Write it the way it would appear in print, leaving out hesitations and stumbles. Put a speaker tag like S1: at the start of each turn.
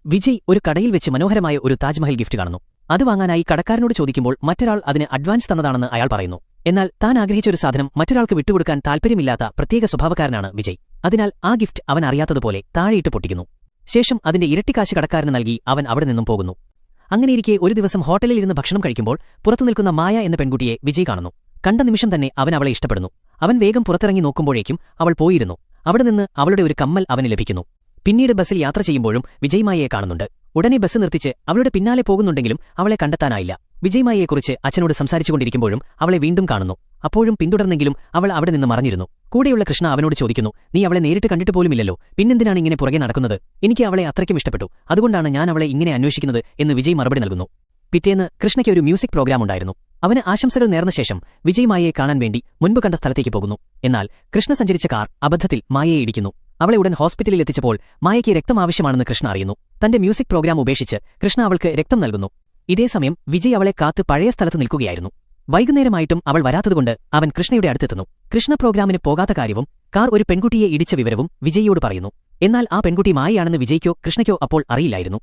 S1: വിജയ് ഒരു കടയിൽ വെച്ച് മനോഹരമായ ഒരു താജ്മഹൽ ഗിഫ്റ്റ് കാണുന്നു. അത് വാങ്ങാനായി കടക്കാരനോട് ചോദിക്കുമ്പോൾ മറ്റൊരാൾ അതിന് അഡ്വാൻസ് തന്നതാണെന്ന് അയാൾ പറയുന്നു. എന്നാൽ താൻ ആഗ്രഹിച്ച ഒരു സാധനം മറ്റൊരാൾക്ക് വിട്ടുകൊടുക്കാൻ താൽപ്പര്യമില്ലാത്ത പ്രത്യേക സ്വഭാവക്കാരനാണ് വിജയ്. അതിനാൽ ആ ഗിഫ്റ്റ് അവൻ അറിയാത്തതുപോലെ താഴെയിട്ട് പൊട്ടിക്കുന്നു. ശേഷം അതിന്റെ ഇരട്ടിക്കാശ് കടക്കാരന് നൽകി അവൻ അവിടെ നിന്നും പോകുന്നു. അങ്ങനെയിരിക്കെ ഒരു ദിവസം ഹോട്ടലിൽ ഇരുന്ന് ഭക്ഷണം കഴിക്കുമ്പോൾ പുറത്തു നിൽക്കുന്ന മായ എന്ന പെൺകുട്ടിയെ വിജയ് കാണുന്നു. കണ്ട നിമിഷം തന്നെ അവൻ അവളെ ഇഷ്ടപ്പെടുന്നു. അവൻ വേഗം പുറത്തിറങ്ങി നോക്കുമ്പോഴേക്കും അവൾ പോയിരുന്നു. അവിടെ നിന്ന് അവളുടെ ഒരു കമ്മൽ അവന് ലഭിക്കുന്നു. പിന്നീട് ബസ്സിൽ യാത്ര ചെയ്യുമ്പോഴും വിജയ് മായയെ കാണുന്നുണ്ട്. ഉടനെ ബസ് നിർത്തിച്ച് അവളുടെ പിന്നാലെ പോകുന്നുണ്ടെങ്കിലും അവളെ കണ്ടെത്താനായില്ല. വിജയ് മായയെക്കുറിച്ച് അച്ഛനോട് സംസാരിച്ചുകൊണ്ടിരിക്കുമ്പോഴും അവളെ വീണ്ടും കാണുന്നു. അപ്പോഴും പിന്തുടർന്നെങ്കിലും അവൾ അവിടെ നിന്ന് മറഞ്ഞിരുന്നു. കൂടെയുള്ള കൃഷ്ണ അവനോട് ചോദിക്കുന്നു, നീ അവളെ നേരിട്ട് കണ്ടിട്ട് പോലുമില്ലല്ലോ, പിന്നെന്തിനാണ് ഇങ്ങനെ പുറകെ നടക്കുന്നത്? എനിക്ക് അവളെ അത്രയ്ക്കും ഇഷ്ടപ്പെട്ടു, അതുകൊണ്ടാണ് ഞാൻ അവളെ ഇങ്ങനെ അന്വേഷിക്കുന്നത് എന്ന് വിജയ് മറുപടി നൽകുന്നു. പിറ്റേന്ന് കൃഷ്ണയ്ക്ക് ഒരു മ്യൂസിക് പ്രോഗ്രാം ഉണ്ടായിരുന്നു. അവന് ആശംസകൾ നേർന്ന ശേഷം വിജയ് മായയെ കാണാൻ വേണ്ടി മുൻപ് കണ്ട സ്ഥലത്തേക്ക് പോകുന്നു. എന്നാൽ കൃഷ്ണ സഞ്ചരിച്ച കാർ അബദ്ധത്തിൽ മായയെ ഇടിക്കുന്നു. അവളെ ഉടൻ ഹോസ്പിറ്റലിൽ എത്തിച്ചപ്പോൾ മായയ്ക്ക് രക്തം ആവശ്യമാണെന്ന് കൃഷ്ണ അറിയുന്നു. തന്റെ മ്യൂസിക് പ്രോഗ്രാം ഉപേക്ഷിച്ച് കൃഷ്ണ അവൾക്ക് രക്തം നൽകുന്നു. ഇതേസമയം വിജയ് അവളെ കാത്ത് പഴയ സ്ഥലത്ത് നിൽക്കുകയായിരുന്നു. വൈകുന്നേരമായിട്ടും അവൾ വരാത്തതുകൊണ്ട് അവൻ കൃഷ്ണയുടെ അടുത്തെത്തുന്നു. കൃഷ്ണ പ്രോഗ്രാമിന് പോകാത്ത കാര്യവും കാർ ഒരു പെൺകുട്ടിയെ ഇടിച്ച വിവരവും വിജയിയോട് പറയുന്നു. എന്നാൽ ആ പെൺകുട്ടി മായയാണെന്ന് വിജയ്ക്കോ കൃഷ്ണയ്ക്കോ അപ്പോൾ അറിയില്ലായിരുന്നു.